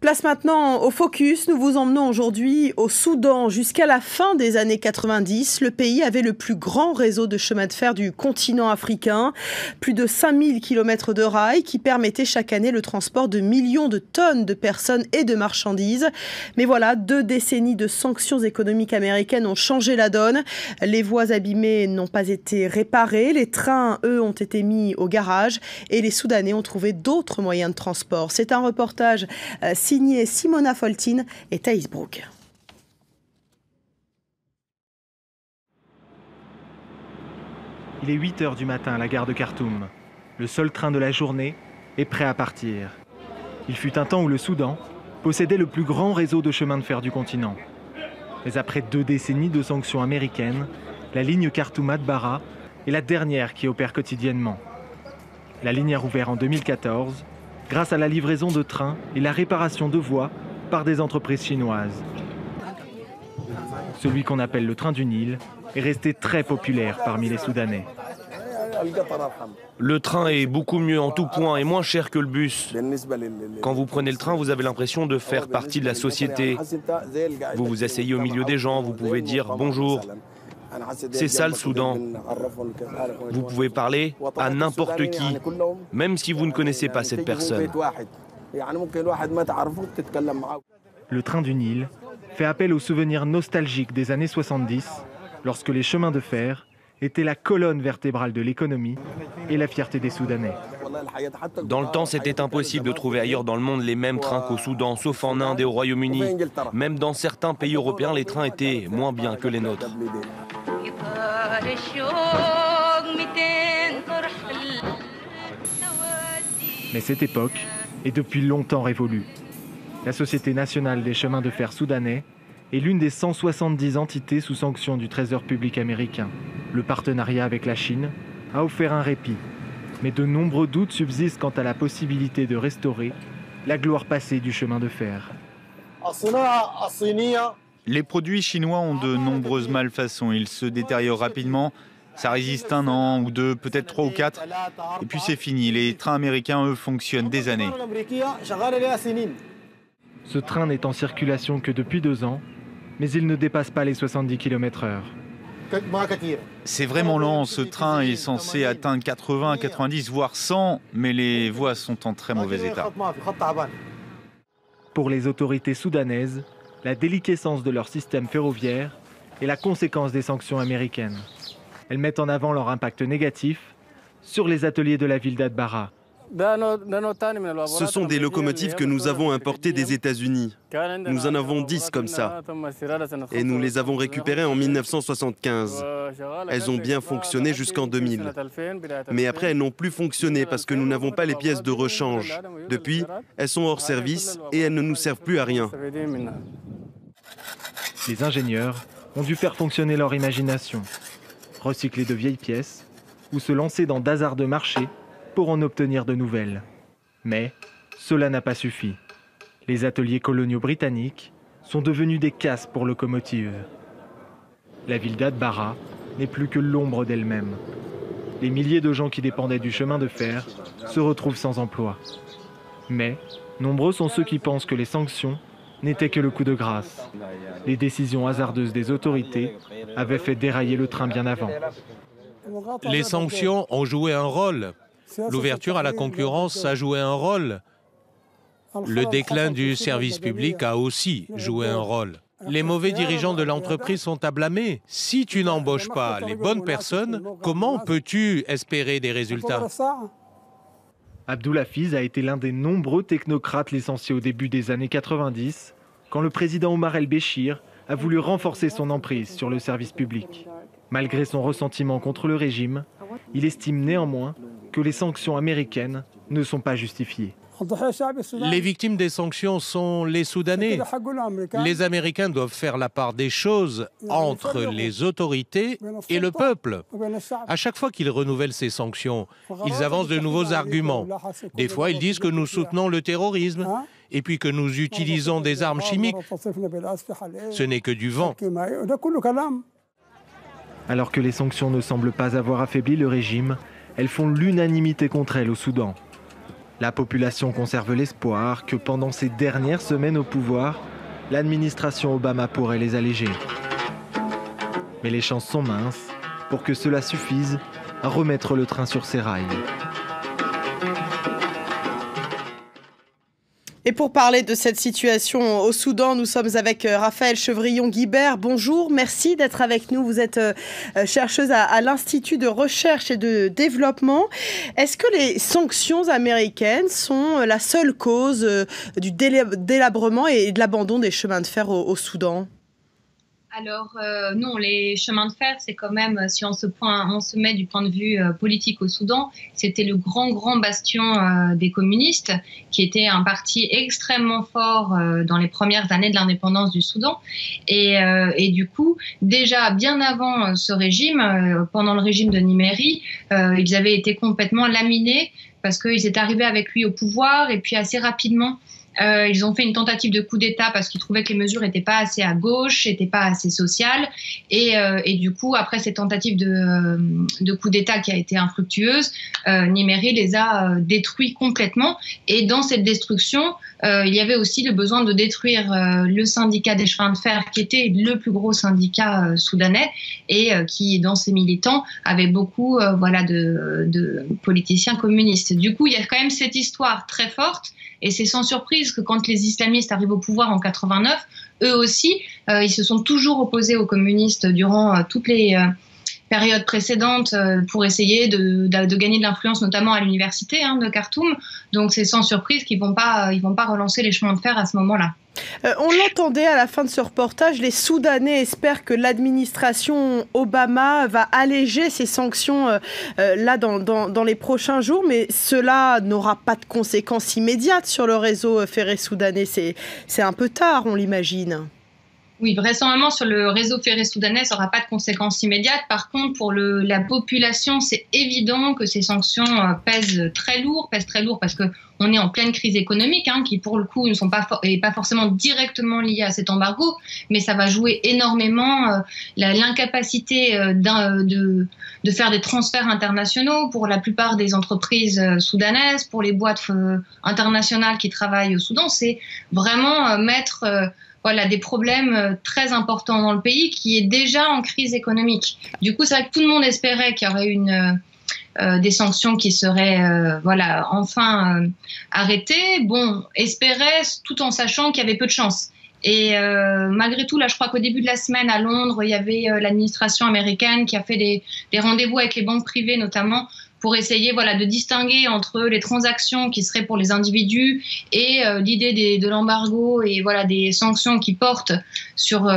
Place maintenant au focus. Nous vous emmenons aujourd'hui au Soudan. Jusqu'à la fin des années 90, le pays avait le plus grand réseau de chemin de fer du continent africain. Plus de 5000 km de rails qui permettaient chaque année le transport de millions de tonnes de personnes et de marchandises. Mais voilà, 2 décennies de sanctions économiques américaines ont changé la donne. Les voies abîmées n'ont pas été réparées. Les trains, eux, ont été mis au garage. Et les Soudanais ont trouvé d'autres moyens de transport. C'est un reportage signé Simona Foltine et Thaïs Brook. Il est 8 h du matin à la gare de Khartoum. Le seul train de la journée est prêt à partir. Il fut un temps où le Soudan possédait le plus grand réseau de chemins de fer du continent. Mais après 2 décennies de sanctions américaines, la ligne Khartoum-Atbara est la dernière qui opère quotidiennement. La ligne a rouvert en 2014 grâce à la livraison de trains et la réparation de voies par des entreprises chinoises. Celui qu'on appelle le train du Nil est resté très populaire parmi les Soudanais. Le train est beaucoup mieux en tout point et moins cher que le bus. Quand vous prenez le train, vous avez l'impression de faire partie de la société. Vous vous asseyez au milieu des gens, vous pouvez dire bonjour. C'est ça le Soudan. Vous pouvez parler à n'importe qui, même si vous ne connaissez pas cette personne. Le train du Nil fait appel aux souvenirs nostalgiques des années 70, lorsque les chemins de fer étaient la colonne vertébrale de l'économie et la fierté des Soudanais. Dans le temps, c'était impossible de trouver ailleurs dans le monde les mêmes trains qu'au Soudan, sauf en Inde et au Royaume-Uni. Même dans certains pays européens, les trains étaient moins bien que les nôtres. Mais cette époque est depuis longtemps révolue. La Société nationale des chemins de fer soudanais est l'une des 170 entités sous sanction du Trésor public américain. Le partenariat avec la Chine a offert un répit, mais de nombreux doutes subsistent quant à la possibilité de restaurer la gloire passée du chemin de fer. Les produits chinois ont de nombreuses malfaçons. Ils se détériorent rapidement. Ça résiste 1 an ou 2, peut-être 3 ou 4. Et puis c'est fini. Les trains américains, eux, fonctionnent des années. Ce train n'est en circulation que depuis 2 ans, mais il ne dépasse pas les 70 km/h. C'est vraiment lent. Ce train est censé atteindre 80, 90, voire 100, mais les voies sont en très mauvais état. Pour les autorités soudanaises, la déliquescence de leur système ferroviaire est la conséquence des sanctions américaines. Elles mettent en avant leur impact négatif sur les ateliers de la ville d'Atbara. Ce sont des locomotives que nous avons importées des États-Unis. Nous en avons 10 comme ça. Et nous les avons récupérées en 1975. Elles ont bien fonctionné jusqu'en 2000. Mais après, elles n'ont plus fonctionné parce que nous n'avons pas les pièces de rechange. Depuis, elles sont hors service et elles ne nous servent plus à rien. Les ingénieurs ont dû faire fonctionner leur imagination, recycler de vieilles pièces ou se lancer dans d'hasardeux marchés pour en obtenir de nouvelles. Mais cela n'a pas suffi. Les ateliers coloniaux britanniques sont devenus des casses pour locomotives. La ville d'Atbara n'est plus que l'ombre d'elle-même. Les milliers de gens qui dépendaient du chemin de fer se retrouvent sans emploi. Mais nombreux sont ceux qui pensent que les sanctions n'étaient que le coup de grâce. Les décisions hasardeuses des autorités avaient fait dérailler le train bien avant. Les sanctions ont joué un rôle. L'ouverture à la concurrence a joué un rôle. Le déclin du service public a aussi joué un rôle. Les mauvais dirigeants de l'entreprise sont à blâmer. Si tu n'embauches pas les bonnes personnes, comment peux-tu espérer des résultats ? Abdulhafiz a été l'un des nombreux technocrates licenciés au début des années 90, quand le président Omar el-Béchir a voulu renforcer son emprise sur le service public. Malgré son ressentiment contre le régime, il estime néanmoins que les sanctions américaines ne sont pas justifiées. Les victimes des sanctions sont les Soudanais. Les Américains doivent faire la part des choses entre les autorités et le peuple. À chaque fois qu'ils renouvellent ces sanctions, ils avancent de nouveaux arguments. Des fois, ils disent que nous soutenons le terrorisme et puis que nous utilisons des armes chimiques. Ce n'est que du vent. Alors que les sanctions ne semblent pas avoir affaibli le régime, elles font l'unanimité contre elles au Soudan. La population conserve l'espoir que pendant ces dernières semaines au pouvoir, l'administration Obama pourrait les alléger. Mais les chances sont minces pour que cela suffise à remettre le train sur ses rails. Et pour parler de cette situation au Soudan, nous sommes avec Raphaël Chevrillon-Guibert. Bonjour, merci d'être avec nous. Vous êtes chercheuse à l'Institut de recherche et de développement. Est-ce que les sanctions américaines sont la seule cause du délabrement et de l'abandon des chemins de fer au Soudan ? Alors non, les chemins de fer, c'est quand même, si on se met du point de vue politique au Soudan, c'était le grand bastion des communistes, qui était un parti extrêmement fort dans les premières années de l'indépendance du Soudan. Et du coup, déjà bien avant ce régime, pendant le régime de Nimeri, ils avaient été complètement laminés parce qu'ils étaient arrivés avec lui au pouvoir et puis assez rapidement, ils ont fait une tentative de coup d'État parce qu'ils trouvaient que les mesures n'étaient pas assez à gauche, n'étaient pas assez sociales. Et du coup, après cette tentative de coup d'État qui a été infructueuse, Nimeri les a détruits complètement. Et dans cette destruction, il y avait aussi le besoin de détruire le syndicat des chemins de fer, qui était le plus gros syndicat soudanais et qui, dans ses militants, avait beaucoup de politiciens communistes. Du coup, il y a quand même cette histoire très forte. Et c'est sans surprise que quand les islamistes arrivent au pouvoir en 89, eux aussi, ils se sont toujours opposés aux communistes durant toutes les périodes précédentes pour essayer de gagner de l'influence, notamment à l'université de Khartoum. Donc c'est sans surprise qu'ils vont pas relancer les chemins de fer à ce moment-là. On l'entendait à la fin de ce reportage, les Soudanais espèrent que l'administration Obama va alléger ces sanctions là dans les prochains jours, mais cela n'aura pas de conséquences immédiates sur le réseau ferré soudanais. C'est un peu tard, on l'imagine. Oui, vraisemblablement sur le réseau ferré soudanais, ça n'aura pas de conséquences immédiates. Par contre, pour la population, c'est évident que ces sanctions pèsent très lourd parce que on est en pleine crise économique, qui pour le coup ne sont pas forcément directement liées à cet embargo, mais ça va jouer énormément l'incapacité de faire des transferts internationaux pour la plupart des entreprises soudanaises, pour les boîtes internationales qui travaillent au Soudan. C'est vraiment mettre des problèmes très importants dans le pays qui est déjà en crise économique. Du coup, c'est vrai que tout le monde espérait qu'il y aurait des sanctions qui seraient enfin arrêtées. Bon, espérait tout en sachant qu'il y avait peu de chance. Et malgré tout, là, je crois qu'au début de la semaine à Londres, il y avait l'administration américaine qui a fait des rendez-vous avec les banques privées notamment pour essayer de distinguer entre les transactions qui seraient pour les individus et l'idée de l'embargo et des sanctions qui portent sur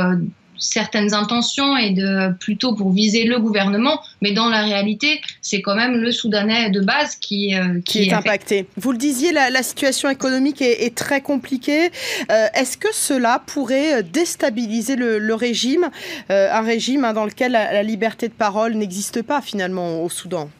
certaines intentions et plutôt pour viser le gouvernement. Mais dans la réalité, c'est quand même le Soudanais de base qui est impacté. Vous le disiez, la situation économique est très compliquée. Est-ce que cela pourrait déstabiliser le régime, un régime dans lequel la liberté de parole n'existe pas finalement au Soudan ?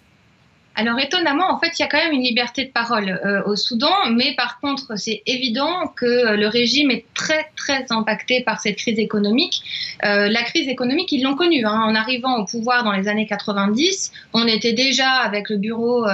Alors étonnamment, en fait, il y a quand même une liberté de parole au Soudan, mais par contre, c'est évident que le régime est très, très impacté par cette crise économique. La crise économique, ils l'ont connue. En arrivant au pouvoir dans les années 90, on était déjà avec le bureau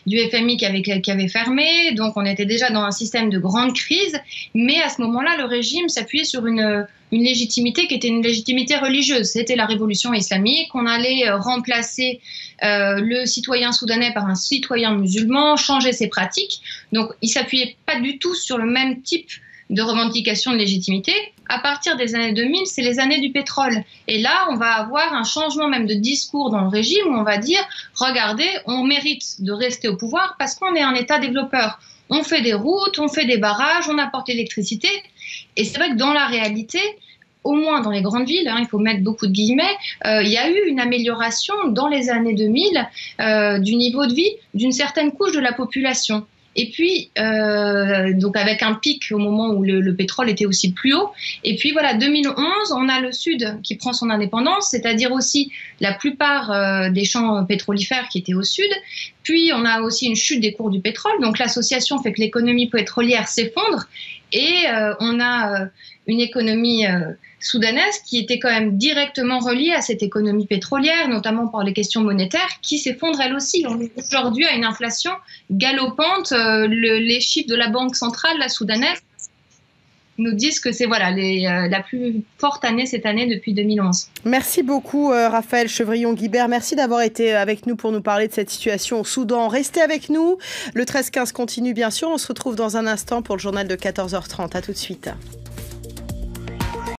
du FMI qui avait fermé, donc on était déjà dans un système de grande crise, mais à ce moment-là, le régime s'appuyait sur une légitimité qui était une légitimité religieuse. C'était la révolution islamique. On allait remplacer le citoyen soudanais par un citoyen musulman, changer ses pratiques. Donc, il ne s'appuyait pas du tout sur le même type de revendication de légitimité. À partir des années 2000, c'est les années du pétrole. Et là, on va avoir un changement même de discours dans le régime où on va dire, regardez, on mérite de rester au pouvoir parce qu'on est un État développeur. On fait des routes, on fait des barrages, on apporte l'électricité. Et c'est vrai que dans la réalité, au moins dans les grandes villes, il faut mettre beaucoup de guillemets, il y a eu une amélioration dans les années 2000 du niveau de vie d'une certaine couche de la population. Et puis, donc avec un pic au moment où le pétrole était aussi plus haut. Et puis voilà, 2011, on a le Sud qui prend son indépendance, c'est-à-dire aussi la plupart des champs pétrolifères qui étaient au Sud. Puis on a aussi une chute des cours du pétrole. Donc l'association fait que l'économie pétrolière s'effondre. Et on a une économie soudanaise qui était quand même directement reliée à cette économie pétrolière, notamment par les questions monétaires, qui s'effondre elle aussi. On est aujourd'hui à une inflation galopante. Les chiffres de la Banque centrale, la soudanaise, nous disent que c'est la plus forte année cette année depuis 2011. Merci beaucoup Raphaël Chevrillon-Guibert. Merci d'avoir été avec nous pour nous parler de cette situation au Soudan. Restez avec nous. Le 13-15 continue bien sûr. On se retrouve dans un instant pour le journal de 14h30. À tout de suite.